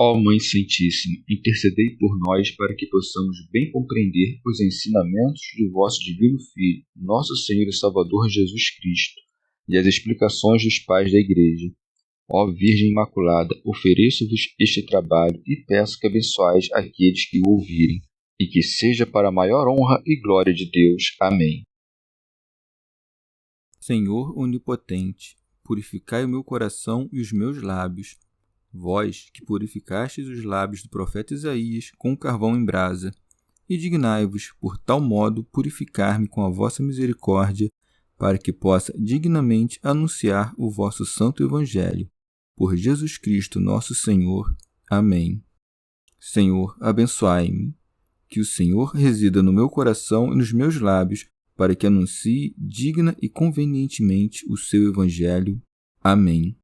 Ó Mãe Santíssima, intercedei por nós para que possamos bem compreender os ensinamentos de vosso Divino Filho, nosso Senhor e Salvador Jesus Cristo, e as explicações dos pais da Igreja. Ó Virgem Imaculada, ofereço-vos este trabalho e peço que abençoais aqueles que o ouvirem, e que seja para a maior honra e glória de Deus. Amém. Senhor onipotente, purificai o meu coração e os meus lábios. Vós, que purificastes os lábios do profeta Isaías com carvão em brasa, e dignai-vos, por tal modo, purificar-me com a vossa misericórdia, para que possa dignamente anunciar o vosso santo Evangelho. Por Jesus Cristo nosso Senhor. Amém. Senhor, abençoai-me. Que o Senhor resida no meu coração e nos meus lábios, para que anuncie digna e convenientemente o seu Evangelho. Amém.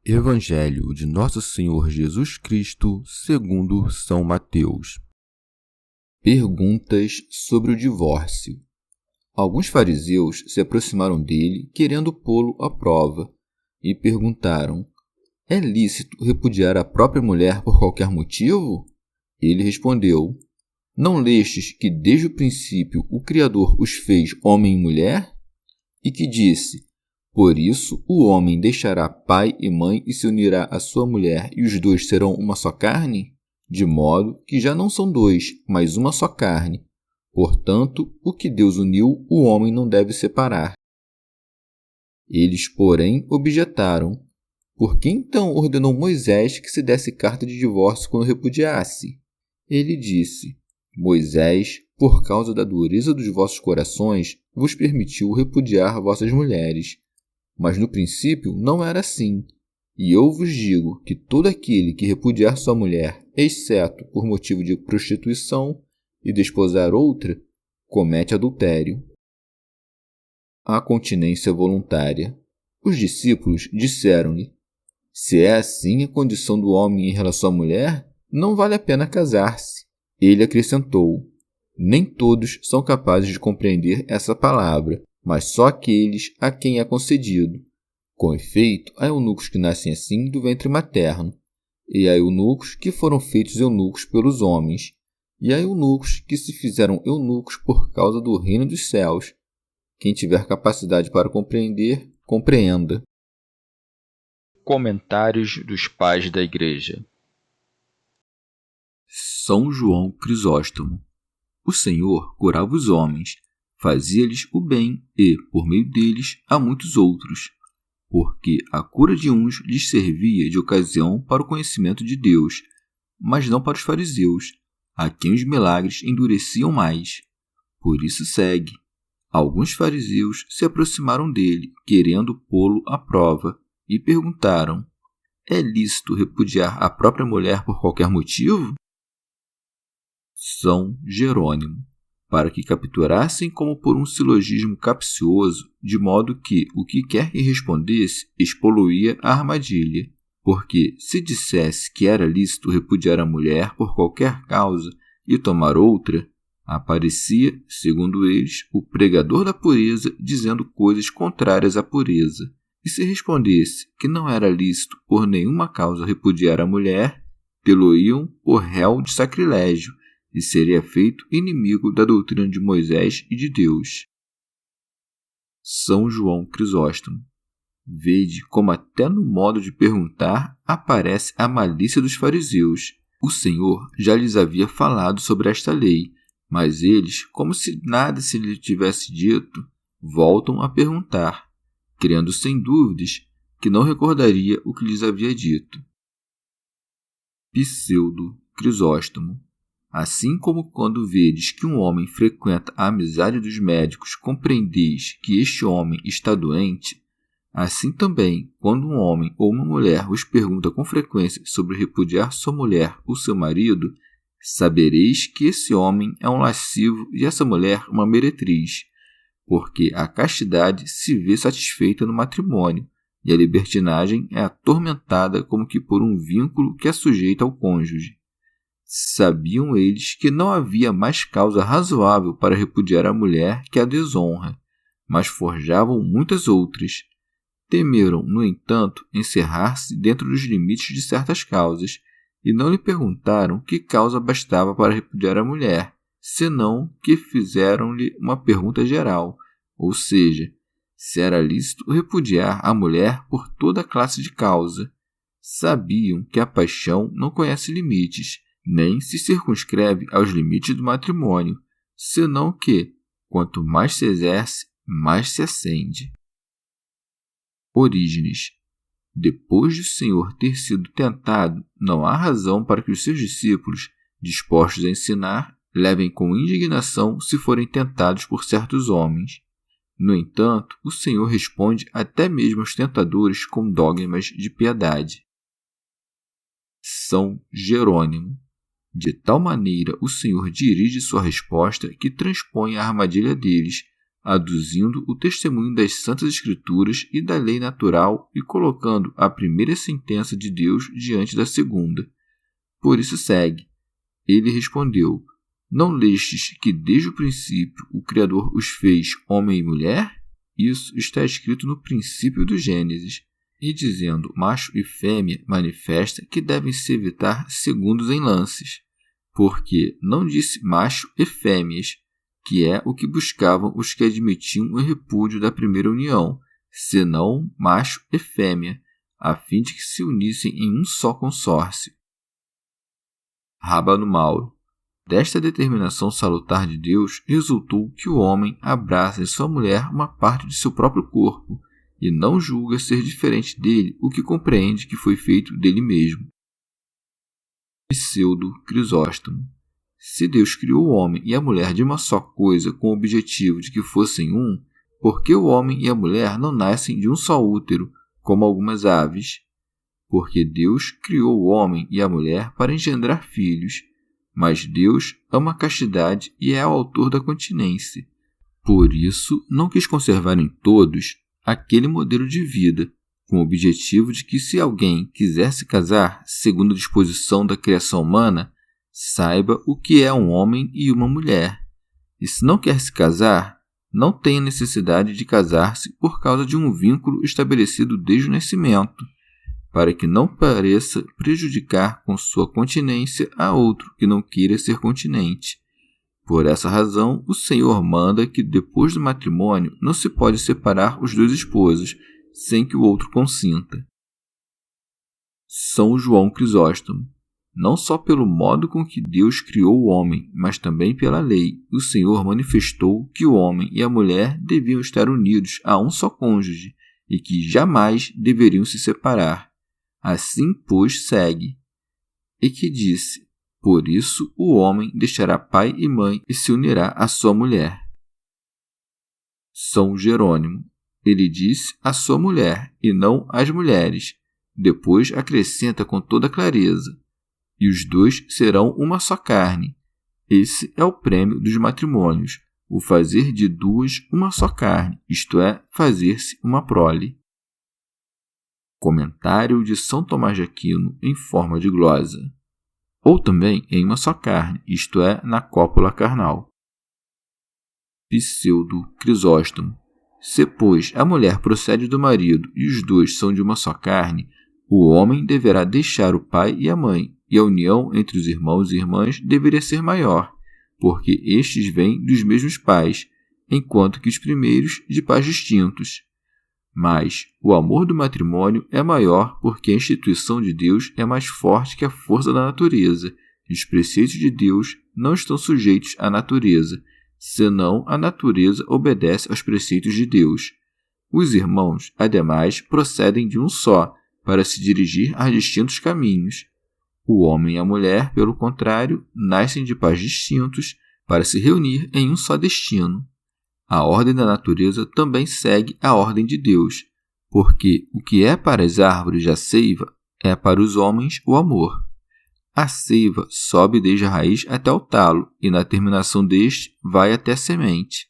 Evangelho de Nosso Senhor Jesus Cristo, segundo São Mateus. Perguntas sobre o divórcio. Alguns fariseus se aproximaram dele, querendo pô-lo à prova, e perguntaram: é lícito repudiar a própria mulher por qualquer motivo? Ele respondeu: não lestes que desde o princípio o Criador os fez homem e mulher? E que disse: por isso o homem deixará pai e mãe e se unirá à sua mulher, e os dois serão uma só carne? De modo que já não são dois, mas uma só carne. Portanto, o que Deus uniu, o homem não deve separar. Eles, porém, objetaram: por que então ordenou Moisés que se desse carta de divórcio quando repudiasse? Ele disse: Moisés, por causa da dureza dos vossos corações, vos permitiu repudiar vossas mulheres. Mas no princípio não era assim. E eu vos digo que todo aquele que repudiar sua mulher, exceto por motivo de prostituição, e desposar outra, comete adultério. A continência voluntária. Os discípulos disseram-lhe: se é assim a condição do homem em relação à mulher, não vale a pena casar-se. Ele acrescentou: nem todos são capazes de compreender essa palavra, mas só aqueles a quem é concedido. Com efeito, há eunucos que nascem assim do ventre materno, e há eunucos que foram feitos eunucos pelos homens, e há eunucos que se fizeram eunucos por causa do reino dos céus. Quem tiver capacidade para compreender, compreenda. Comentários dos pais da Igreja. São João Crisóstomo. O Senhor curava os homens, fazia-lhes o bem e, por meio deles, a muitos outros, porque a cura de uns lhes servia de ocasião para o conhecimento de Deus, mas não para os fariseus, a quem os milagres endureciam mais. Por isso segue. Alguns fariseus se aproximaram dele, querendo pô-lo à prova, e perguntaram: é lícito repudiar a própria mulher por qualquer motivo? São Jerônimo, para que capturassem como por um silogismo capcioso, de modo que o que quer que respondesse expoluía a armadilha. Porque, se dissesse que era lícito repudiar a mulher por qualquer causa e tomar outra, aparecia, segundo eles, o pregador da pureza dizendo coisas contrárias à pureza. E se respondesse que não era lícito por nenhuma causa repudiar a mulher, tê-lo-iam por réu de sacrilégio, e seria feito inimigo da doutrina de Moisés e de Deus. São João Crisóstomo. Vede como até no modo de perguntar aparece a malícia dos fariseus. O Senhor já lhes havia falado sobre esta lei, mas eles, como se nada se lhe tivesse dito, voltam a perguntar, criando sem dúvidas que não recordaria o que lhes havia dito. Pseudo Crisóstomo. Assim como quando vedes que um homem frequenta a amizade dos médicos, compreendeis que este homem está doente, assim também, quando um homem ou uma mulher vos pergunta com frequência sobre repudiar sua mulher ou seu marido, sabereis que esse homem é um lascivo e essa mulher uma meretriz, porque a castidade se vê satisfeita no matrimônio, e a libertinagem é atormentada como que por um vínculo que a sujeita ao cônjuge. Sabiam eles que não havia mais causa razoável para repudiar a mulher que a desonra, mas forjavam muitas outras. temeram, no entanto, encerrar-se dentro dos limites de certas causas, e não lhe perguntaram que causa bastava para repudiar a mulher, senão que fizeram-lhe uma pergunta geral, ou seja, se era lícito repudiar a mulher por toda classe de causa. Sabiam que a paixão não conhece limites, nem se circunscreve aos limites do matrimônio, senão que, quanto mais se exerce, mais se acende. Orígenes. Depois de o Senhor ter sido tentado, não há razão para que os seus discípulos, dispostos a ensinar, levem com indignação se forem tentados por certos homens. No entanto, o Senhor responde até mesmo aos tentadores com dogmas de piedade. São Jerônimo. De tal maneira o Senhor dirige sua resposta que transpõe a armadilha deles, aduzindo o testemunho das Santas Escrituras e da lei natural e colocando a primeira sentença de Deus diante da segunda. Por isso segue. Ele respondeu: Não lestes que desde o princípio o Criador os fez homem e mulher? Isso está escrito no princípio do Gênesis. E dizendo macho e fêmea, manifesta que devem se evitar segundos em lances, porque não disse macho e fêmeas, que é o que buscavam os que admitiam o repúdio da primeira união, senão macho e fêmea, a fim de que se unissem em um só consórcio. Rábano Mauro. Desta determinação salutar de Deus resultou que o homem abraça em sua mulher uma parte de seu próprio corpo, e não julga ser diferente dele o que compreende que foi feito dele mesmo. Pseudo Crisóstomo. Se Deus criou o homem e a mulher de uma só coisa com o objetivo de que fossem um, por que o homem e a mulher não nascem de um só útero, como algumas aves? Porque Deus criou o homem e a mulher para engendrar filhos, mas Deus ama a castidade e é o autor da continência. Por isso, não quis conservar em todos aquele modelo de vida, com o objetivo de que se alguém quiser se casar segundo a disposição da criação humana, saiba o que é um homem e uma mulher. E se não quer se casar, não tenha necessidade de casar-se por causa de um vínculo estabelecido desde o nascimento, para que não pareça prejudicar com sua continência a outro que não queira ser continente. Por essa razão, o Senhor manda que depois do matrimônio não se pode separar os dois esposos, sem que o outro consinta. São João Crisóstomo. Não só pelo modo com que Deus criou o homem, mas também pela lei, o Senhor manifestou que o homem e a mulher deviam estar unidos a um só cônjuge e que jamais deveriam se separar. Assim, pois, segue. E que disse: Por isso o homem deixará pai e mãe e se unirá à sua mulher. São Jerônimo. Ele disse a sua mulher, e não às mulheres. Depois acrescenta com toda clareza: E os dois serão uma só carne. Esse é o prêmio dos matrimônios, o fazer de duas uma só carne, isto é, fazer-se uma prole. Comentário de São Tomás de Aquino em forma de glosa. Ou também em uma só carne, isto é, na cópula carnal. Pseudo Crisóstomo. Se, pois, a mulher procede do marido e os dois são de uma só carne, o homem deverá deixar o pai e a mãe, e a união entre os irmãos e irmãs deveria ser maior, porque estes vêm dos mesmos pais, enquanto que os primeiros de pais distintos. Mas o amor do matrimônio é maior porque a instituição de Deus é mais forte que a força da natureza, e os preceitos de Deus não estão sujeitos à natureza, senão a natureza obedece aos preceitos de Deus. Os irmãos, ademais, procedem de um só, para se dirigir a distintos caminhos. O homem e a mulher, pelo contrário, nascem de pais distintos, para se reunir em um só destino. A ordem da natureza também segue a ordem de Deus, porque o que é para as árvores a seiva é para os homens o amor. A seiva sobe desde a raiz até o talo, e na terminação deste vai até a semente.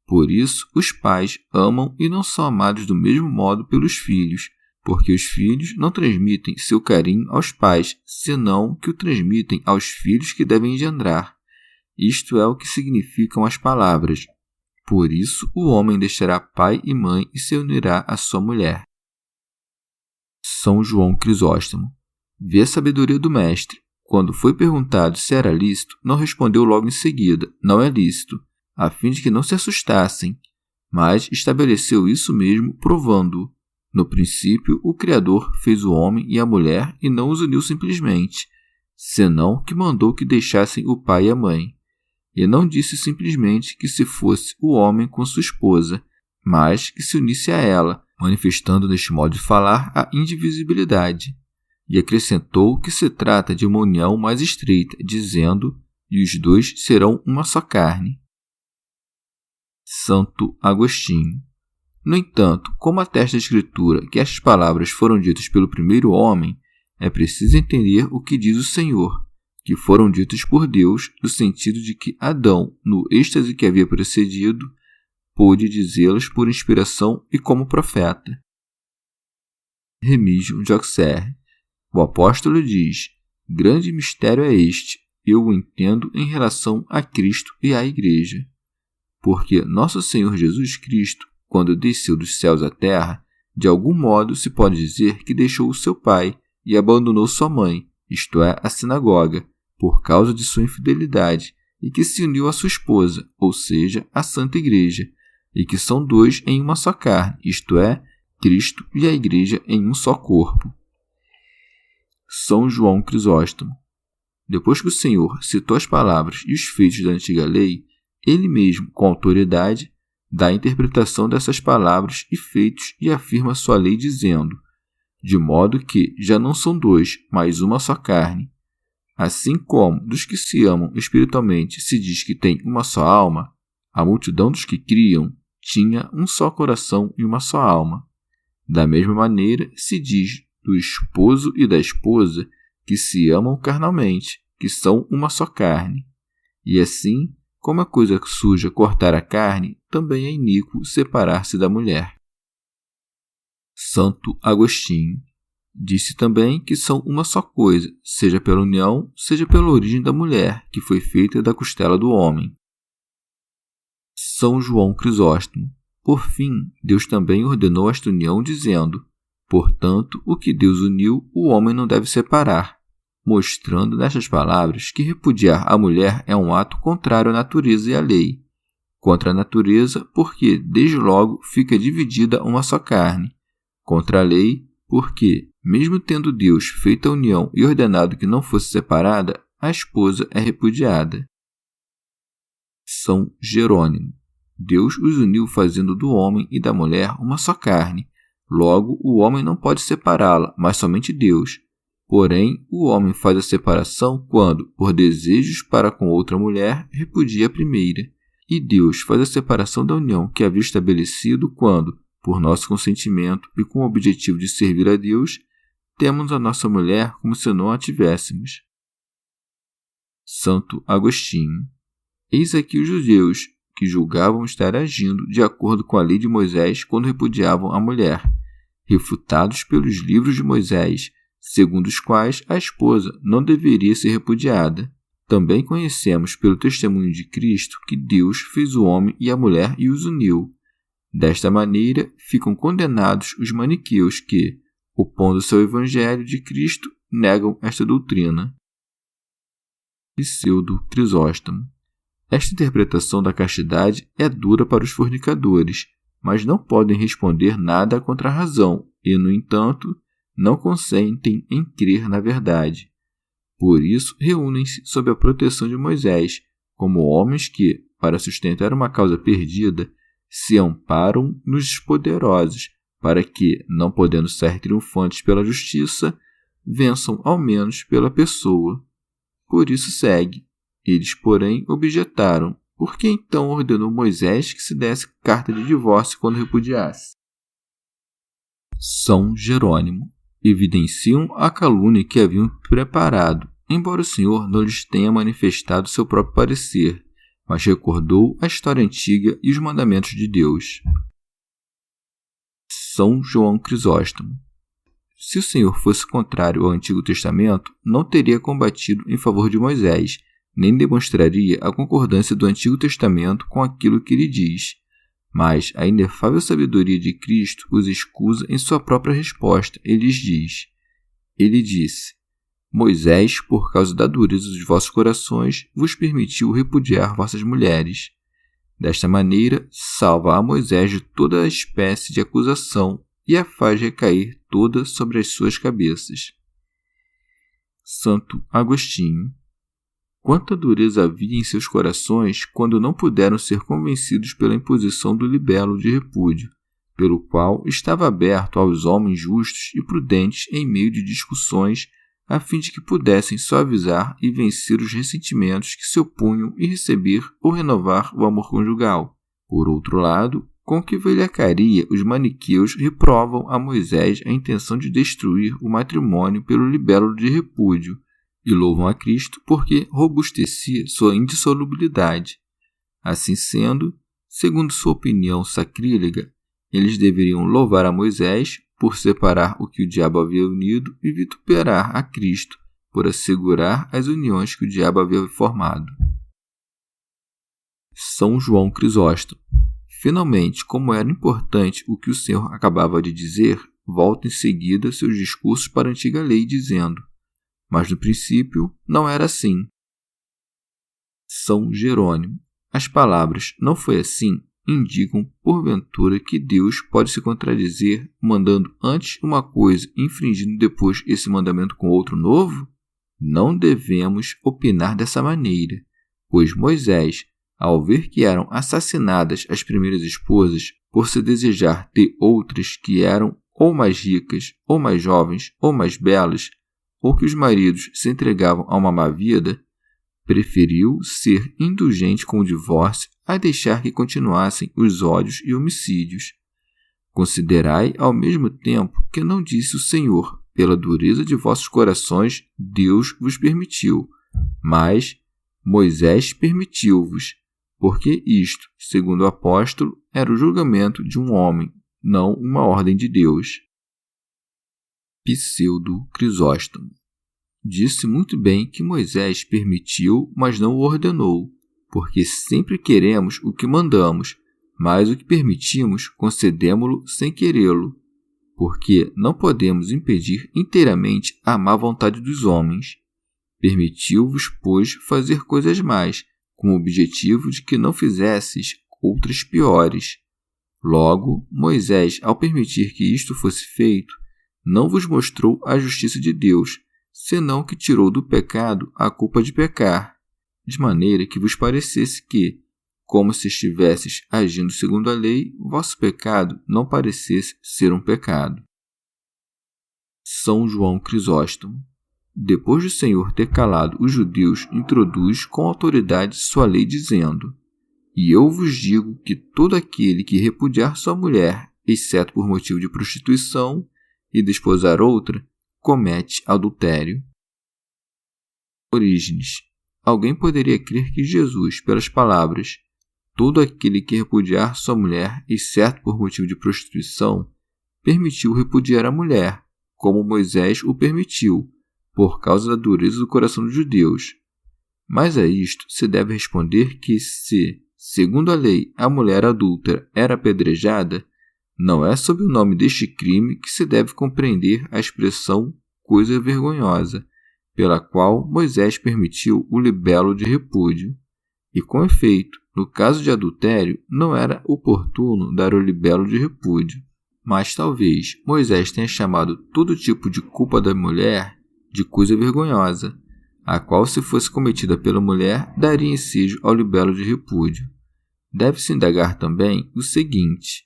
Por isso, os pais amam e não são amados do mesmo modo pelos filhos, porque os filhos não transmitem seu carinho aos pais, senão que o transmitem aos filhos que devem engendrar. Isto é o que significam as palavras: Por isso o homem deixará pai e mãe e se unirá à sua mulher. São João Crisóstomo. Vê a sabedoria do mestre. Quando foi perguntado se era lícito, não respondeu logo em seguida, não é lícito, a fim de que não se assustassem, mas estabeleceu isso mesmo, provando-o. No princípio, o Criador fez o homem e a mulher e não os uniu simplesmente, senão que mandou que deixassem o pai e a mãe. E não disse simplesmente que se fosse o homem com sua esposa, mas que se unisse a ela, manifestando neste modo de falar a indivisibilidade. E acrescentou que se trata de uma união mais estreita, dizendo: e os dois serão uma só carne. Santo Agostinho. No entanto, como atesta a Escritura que estas palavras foram ditas pelo primeiro homem, é preciso entender o que diz o Senhor, que foram ditas por Deus, no sentido de que Adão, no êxtase que havia precedido, pôde dizê-las por inspiração e como profeta. Remígio de Auxerre. O apóstolo diz: grande mistério é este, eu o entendo em relação a Cristo e à Igreja. Porque nosso Senhor Jesus Cristo, quando desceu dos céus à terra, de algum modo se pode dizer que deixou o seu pai e abandonou sua mãe, isto é, a sinagoga, por causa de sua infidelidade, e que se uniu à sua esposa, ou seja, à Santa Igreja, e que são dois em uma só carne, isto é, Cristo e a Igreja em um só corpo. São João Crisóstomo. Depois que o Senhor citou as palavras e os feitos da antiga lei, ele mesmo, com autoridade, dá a interpretação dessas palavras e feitos e afirma sua lei dizendo: de modo que já não são dois, mas uma só carne. Assim como dos que se amam espiritualmente se diz que tem uma só alma, a multidão dos que criam tinha um só coração e uma só alma. Da mesma maneira se diz do esposo e da esposa que se amam carnalmente, que são uma só carne. E assim, como a coisa suja cortar a carne, também é iníquo separar-se da mulher. Santo Agostinho. Disse também que são uma só coisa, seja pela união, seja pela origem da mulher, que foi feita da costela do homem. São João Crisóstomo. Por fim, Deus também ordenou esta união, dizendo: portanto, o que Deus uniu, o homem não deve separar, mostrando nestas palavras que repudiar a mulher é um ato contrário à natureza e à lei. Contra a natureza, porque, desde logo, fica dividida uma só carne. Contra a lei, porque, mesmo tendo Deus feito a união e ordenado que não fosse separada, a esposa é repudiada. São Jerônimo. Deus os uniu fazendo do homem e da mulher uma só carne. Logo, o homem não pode separá-la, mas somente Deus. Porém, o homem faz a separação quando, por desejos para com outra mulher, repudia a primeira. E Deus faz a separação da união que havia estabelecido quando, por nosso consentimento e com o objetivo de servir a Deus, temos a nossa mulher como se não a tivéssemos. Santo Agostinho. Eis aqui os judeus, que julgavam estar agindo de acordo com a lei de Moisés quando repudiavam a mulher, refutados pelos livros de Moisés, segundo os quais a esposa não deveria ser repudiada. Também conhecemos pelo testemunho de Cristo que Deus fez o homem e a mulher e os uniu. Desta maneira, ficam condenados os maniqueus que, opondo-se ao Evangelho de Cristo, negam esta doutrina. Pseudo Crisóstomo. Esta interpretação da castidade é dura para os fornicadores, mas não podem responder nada contra a razão e, no entanto, não consentem em crer na verdade. Por isso, reúnem-se sob a proteção de Moisés, como homens que, para sustentar uma causa perdida, se amparam nos poderosos, para que, não podendo sair triunfantes pela justiça, vençam ao menos pela pessoa. Por isso segue. Eles, porém, objetaram: por que então ordenou Moisés que se desse carta de divórcio quando repudiasse? São Jerônimo. Evidenciam a calúnia que haviam preparado, embora o Senhor não lhes tenha manifestado seu próprio parecer, mas recordou a história antiga e os mandamentos de Deus. São João Crisóstomo. Se o Senhor fosse contrário ao Antigo Testamento, não teria combatido em favor de Moisés, nem demonstraria a concordância do Antigo Testamento com aquilo que ele diz. Mas a inefável sabedoria de Cristo os excusa em sua própria resposta. Ele disse: Moisés, por causa da dureza dos vossos corações, vos permitiu repudiar vossas mulheres. Desta maneira, salva a Moisés de toda a espécie de acusação e a faz recair toda sobre as suas cabeças. Santo Agostinho. Quanta dureza havia em seus corações quando não puderam ser convencidos pela imposição do libelo de repúdio, pelo qual estava aberto aos homens justos e prudentes em meio de discussões, a fim de que pudessem suavizar e vencer os ressentimentos que se opunham e receber ou renovar o amor conjugal. Por outro lado, com que velhacaria os maniqueus reprovam a Moisés a intenção de destruir o matrimônio pelo libelo de repúdio, e louvam a Cristo porque robustecia sua indissolubilidade. Assim sendo, segundo sua opinião sacrílega, eles deveriam louvar a Moisés por separar o que o diabo havia unido e vituperar a Cristo por assegurar as uniões que o diabo havia formado. São João Crisóstomo. Finalmente, como era importante o que o Senhor acabava de dizer, volta em seguida seus discursos para a antiga lei, dizendo: mas no princípio não era assim. São Jerônimo. As palavras "não foi assim" indicam, porventura, que Deus pode se contradizer, mandando antes uma coisa e infringindo depois esse mandamento com outro novo? Não devemos opinar dessa maneira, pois Moisés, ao ver que eram assassinadas as primeiras esposas por se desejar ter outras que eram ou mais ricas, ou mais jovens, ou mais belas, ou que os maridos se entregavam a uma má vida, preferiu ser indulgente com o divórcio a deixar que continuassem os ódios e homicídios. Considerai ao mesmo tempo que não disse o Senhor: pela dureza de vossos corações Deus vos permitiu, mas Moisés permitiu-vos, porque isto, segundo o apóstolo, era o julgamento de um homem, não uma ordem de Deus. Pseudo Crisóstomo. Disse muito bem que Moisés permitiu, mas não o ordenou, porque sempre queremos o que mandamos, mas o que permitimos concedemo-lo sem querê-lo, porque não podemos impedir inteiramente a má vontade dos homens. Permitiu-vos, pois, fazer coisas más, com o objetivo de que não fizesses outras piores. Logo, Moisés, ao permitir que isto fosse feito, não vos mostrou a justiça de Deus, senão que tirou do pecado a culpa de pecar, de maneira que vos parecesse que, como se estivesses agindo segundo a lei, vosso pecado não parecesse ser um pecado. São João Crisóstomo. Depois do Senhor ter calado os judeus, introduz com autoridade sua lei, dizendo: E eu vos digo que todo aquele que repudiar sua mulher, exceto por motivo de prostituição, e desposar outra, comete adultério. Orígenes. Alguém poderia crer que Jesus, pelas palavras "todo aquele que repudiar sua mulher, exceto por motivo de prostituição", permitiu repudiar a mulher, como Moisés o permitiu, por causa da dureza do coração dos judeus. Mas a isto se deve responder que se, segundo a lei, a mulher adúltera era apedrejada, não é sob o nome deste crime que se deve compreender a expressão "coisa vergonhosa", pela qual Moisés permitiu o libelo de repúdio. E, com efeito, no caso de adultério, não era oportuno dar o libelo de repúdio. Mas talvez Moisés tenha chamado todo tipo de culpa da mulher de coisa vergonhosa, a qual, se fosse cometida pela mulher, daria ensejo ao libelo de repúdio. Deve-se indagar também o seguinte: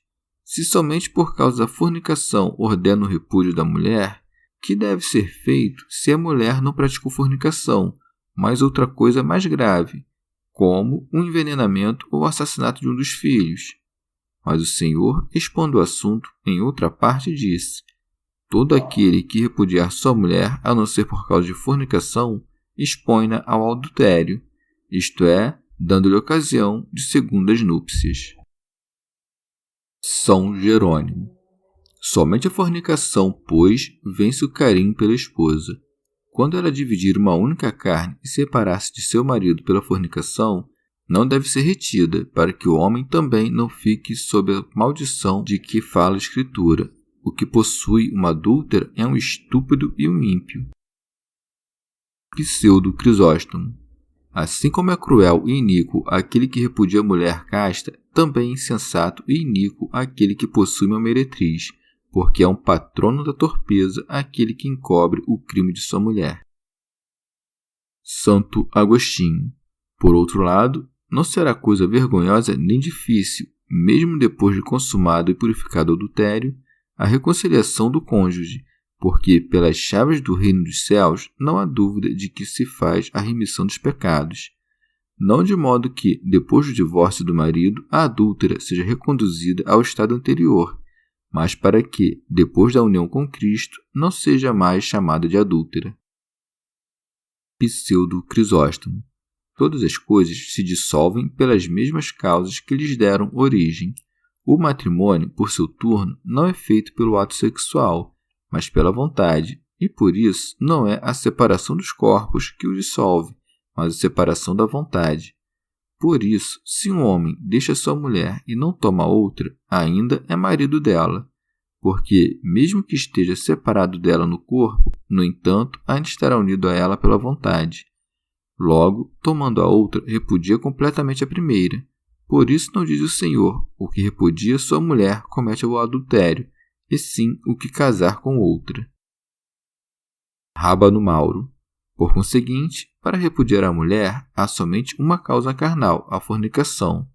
se somente por causa da fornicação ordena o repúdio da mulher, que deve ser feito se a mulher não praticou fornicação, mas outra coisa mais grave, como o envenenamento ou assassinato de um dos filhos? Mas o Senhor, expondo o assunto em outra parte, disse: todo aquele que repudiar sua mulher, a não ser por causa de fornicação, expõe-na ao adultério, isto é, dando-lhe ocasião de segundas núpcias. São Jerônimo. Somente a fornicação, pois, vence o carinho pela esposa. Quando ela dividir uma única carne e separar-se de seu marido pela fornicação, não deve ser retida, para que o homem também não fique sob a maldição de que fala a Escritura. O que possui uma adúltera é um estúpido e um ímpio. Pseudo Crisóstomo. Assim como é cruel e iníquo aquele que repudia a mulher casta, também é insensato e iníquo aquele que possui uma meretriz, porque é um patrono da torpeza aquele que encobre o crime de sua mulher. Santo Agostinho. Por outro lado, não será coisa vergonhosa nem difícil, mesmo depois de consumado e purificado o adultério, a reconciliação do cônjuge, porque pelas chaves do reino dos céus não há dúvida de que se faz a remissão dos pecados. Não de modo que, depois do divórcio do marido, a adúltera seja reconduzida ao estado anterior, mas para que, depois da união com Cristo, não seja mais chamada de adúltera. Pseudo Crisóstomo. Todas as coisas se dissolvem pelas mesmas causas que lhes deram origem. O matrimônio, por seu turno, não é feito pelo ato sexual, mas pela vontade, e por isso não é a separação dos corpos que o dissolve, mas a separação da vontade. Por isso, se um homem deixa sua mulher e não toma outra, ainda é marido dela, porque, mesmo que esteja separado dela no corpo, no entanto, ainda estará unido a ela pela vontade. Logo, tomando a outra, repudia completamente a primeira. Por isso não diz o Senhor, o que repudia sua mulher comete o adultério, e sim o que casar com outra. Rábano Mauro. Por conseguinte, para repudiar a mulher, há somente uma causa carnal, a fornicação,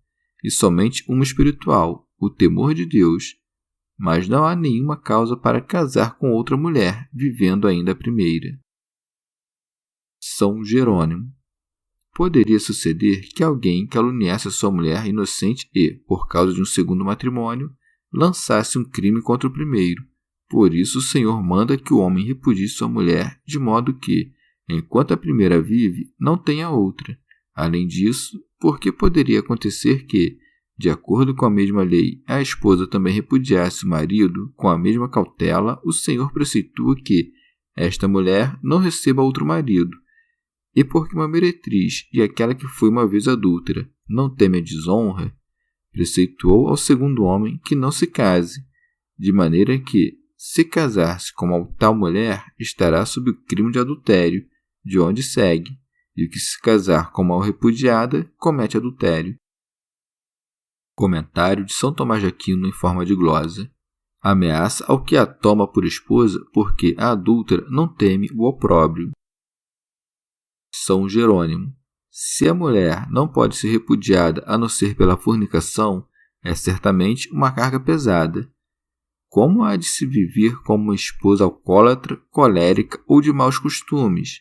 e somente uma espiritual, o temor de Deus. Mas não há nenhuma causa para casar com outra mulher, vivendo ainda a primeira. São Jerônimo. Poderia suceder que alguém caluniasse a sua mulher inocente e, por causa de um segundo matrimônio, lançasse um crime contra o primeiro. Por isso o Senhor manda que o homem repudie sua mulher, de modo que, enquanto a primeira vive, não tenha outra. Além disso, porque poderia acontecer que, de acordo com a mesma lei, a esposa também repudiasse o marido com a mesma cautela, o Senhor preceitua que esta mulher não receba outro marido. E porque uma meretriz e aquela que foi uma vez adúltera não teme a desonra, preceituou ao segundo homem que não se case, de maneira que, se casar-se com a tal mulher, estará sob o crime de adultério, de onde segue, e o que se casar com mal repudiada, comete adultério. Comentário de São Tomás de Aquino em forma de glosa. Ameaça ao que a toma por esposa, porque a adúltera não teme o opróbrio. São Jerônimo. Se a mulher não pode ser repudiada a não ser pela fornicação, é certamente uma carga pesada. Como há de se viver como uma esposa alcoólatra, colérica ou de maus costumes?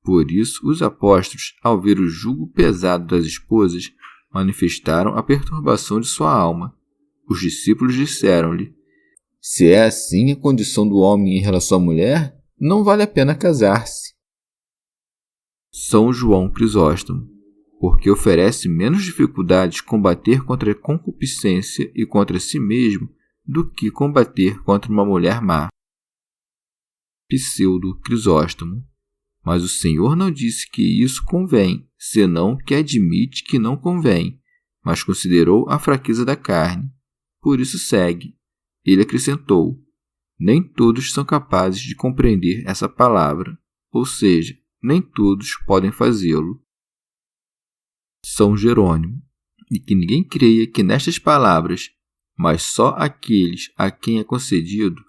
Por isso, os apóstolos, ao ver o jugo pesado das esposas, manifestaram a perturbação de sua alma. Os discípulos disseram-lhe: se é assim a condição do homem em relação à mulher, não vale a pena casar-se. São João Crisóstomo. Porque oferece menos dificuldades combater contra a concupiscência e contra si mesmo do que combater contra uma mulher má. Pseudo Crisóstomo. Mas o Senhor não disse que isso convém, senão que admite que não convém, mas considerou a fraqueza da carne. Por isso segue. Ele acrescentou: nem todos são capazes de compreender essa palavra, ou seja, nem todos podem fazê-lo. São Jerônimo. E que ninguém creia que nestas palavras, mas só aqueles a quem é concedido,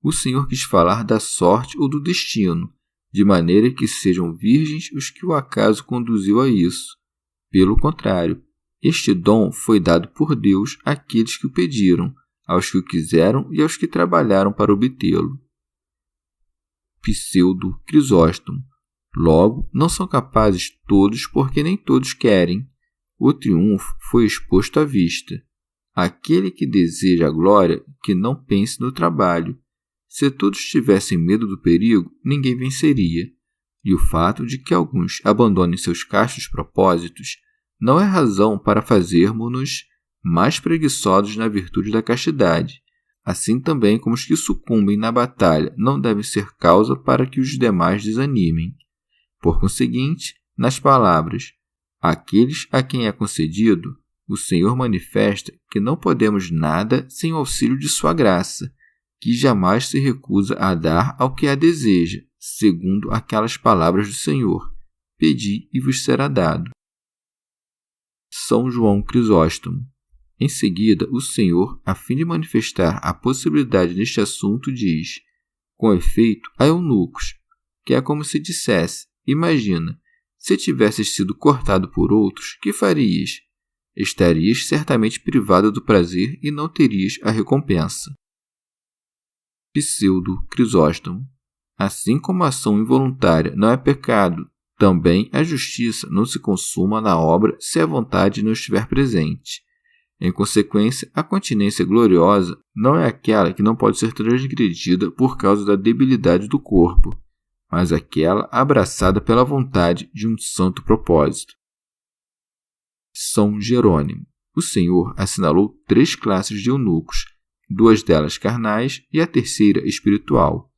o Senhor quis falar da sorte ou do destino, de maneira que sejam virgens os que o acaso conduziu a isso. Pelo contrário, este dom foi dado por Deus àqueles que o pediram, aos que o quiseram e aos que trabalharam para obtê-lo. Pseudo Crisóstomo. Logo, não são capazes todos porque nem todos querem. O triunfo foi exposto à vista. Aquele que deseja a glória, que não pense no trabalho. Se todos tivessem medo do perigo, ninguém venceria. E o fato de que alguns abandonem seus castos propósitos não é razão para fazermos-nos mais preguiçosos na virtude da castidade. Assim também como os que sucumbem na batalha não devem ser causa para que os demais desanimem. Por conseguinte, nas palavras Àqueles a quem é concedido, o Senhor manifesta que não podemos nada sem o auxílio de sua graça, que jamais se recusa a dar ao que a deseja, segundo aquelas palavras do Senhor: pedi e vos será dado. São João Crisóstomo. Em seguida, o Senhor, a fim de manifestar a possibilidade neste assunto, diz: com efeito, há eunucos, que é como se dissesse: imagina, se tivesses sido cortado por outros, que farias? Estarias certamente privado do prazer e não terias a recompensa. Pseudo Crisóstomo. Assim como a ação involuntária não é pecado, também a justiça não se consuma na obra se a vontade não estiver presente. Em consequência, a continência gloriosa não é aquela que não pode ser transgredida por causa da debilidade do corpo, mas aquela abraçada pela vontade de um santo propósito. São Jerônimo. O Senhor assinalou 3 classes de eunucos, 2 delas carnais e a terceira espiritual.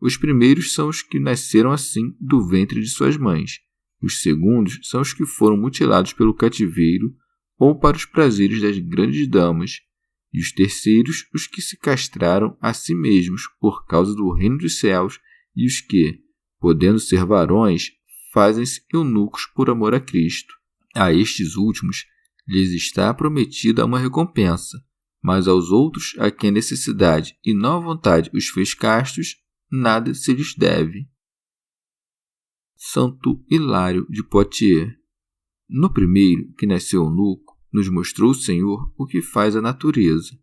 Os primeiros são os que nasceram assim do ventre de suas mães. Os segundos são os que foram mutilados pelo cativeiro ou para os prazeres das grandes damas. E os terceiros, os que se castraram a si mesmos por causa do reino dos céus, e os que, podendo ser varões, fazem-se eunucos por amor a Cristo. A estes últimos lhes está prometida uma recompensa, mas aos outros, a quem a necessidade e não a vontade os fez castos, nada se lhes deve. Santo Hilário de Poitiers. No primeiro, que nasceu eunuco, nos mostrou o Senhor o que faz a natureza.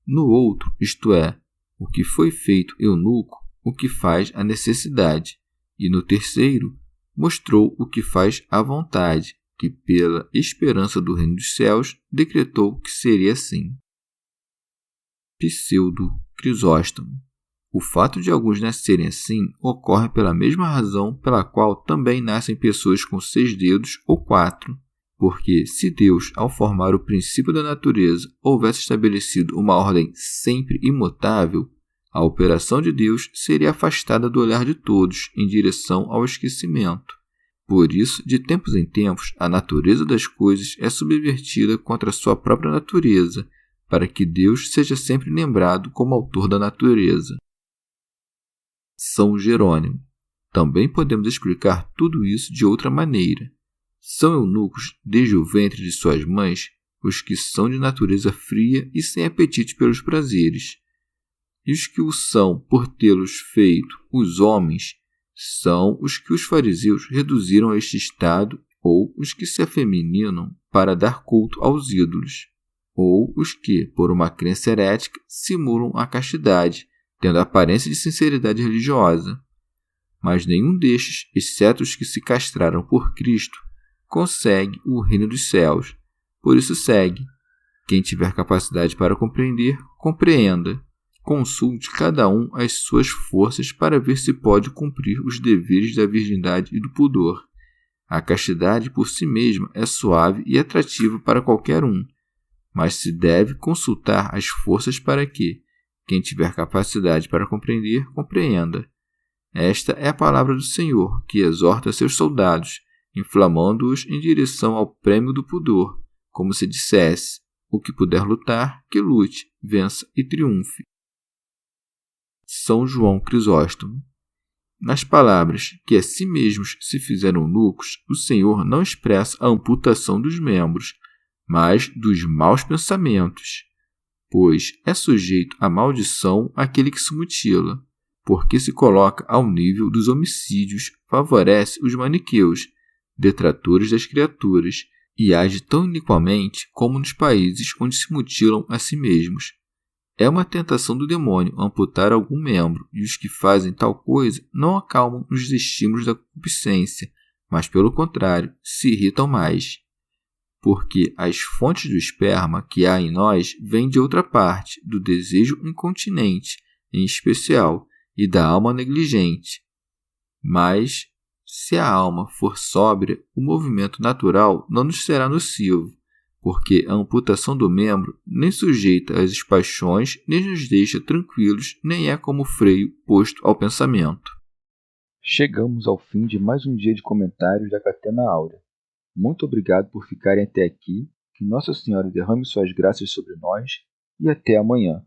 No outro, isto é, o que foi feito eunuco, o que faz a necessidade. E no terceiro, mostrou o que faz a vontade, que pela esperança do reino dos céus decretou que seria assim. Pseudo Crisóstomo. O fato de alguns nascerem assim ocorre pela mesma razão pela qual também nascem pessoas com 6 dedos ou 4, porque se Deus, ao formar o princípio da natureza, houvesse estabelecido uma ordem sempre imutável, a operação de Deus seria afastada do olhar de todos em direção ao esquecimento. Por isso, de tempos em tempos, a natureza das coisas é subvertida contra a sua própria natureza, para que Deus seja sempre lembrado como autor da natureza. São Jerônimo. Também podemos explicar tudo isso de outra maneira. São eunucos desde o ventre de suas mães os que são de natureza fria e sem apetite pelos prazeres. E os que o são por tê-los feito os homens são os que os fariseus reduziram a este estado, ou os que se afeminam para dar culto aos ídolos, ou os que, por uma crença herética, simulam a castidade, tendo a aparência de sinceridade religiosa. Mas nenhum destes, exceto os que se castraram por Cristo, consegue o reino dos céus. Por isso segue. Quem tiver capacidade para compreender, compreenda. Consulte cada um as suas forças para ver se pode cumprir os deveres da virgindade e do pudor. A castidade por si mesma é suave e atrativa para qualquer um, mas se deve consultar as forças para que, quem tiver capacidade para compreender, compreenda. Esta é a palavra do Senhor, que exorta seus soldados, inflamando-os em direção ao prêmio do pudor, como se dissesse: o que puder lutar, que lute, vença e triunfe. São João Crisóstomo. Nas palavras que a si mesmos se fizeram eunucos, o Senhor não expressa a amputação dos membros, mas dos maus pensamentos, pois é sujeito à maldição aquele que se mutila, porque se coloca ao nível dos homicídios, favorece os maniqueus, detratores das criaturas, e age tão iniquamente como nos países onde se mutilam a si mesmos. É uma tentação do demônio amputar algum membro, e os que fazem tal coisa não acalmam os estímulos da concupiscência, mas, pelo contrário, se irritam mais. Porque as fontes do esperma que há em nós vêm de outra parte, do desejo incontinente, em especial, e da alma negligente. Mas, se a alma for sóbria, o movimento natural não nos será nocivo, porque a amputação do membro nem sujeita às paixões, nem nos deixa tranquilos, nem é como freio posto ao pensamento. Chegamos ao fim de mais um dia de comentários da Catena Áurea. Muito obrigado por ficarem até aqui, que Nossa Senhora derrame suas graças sobre nós e até amanhã.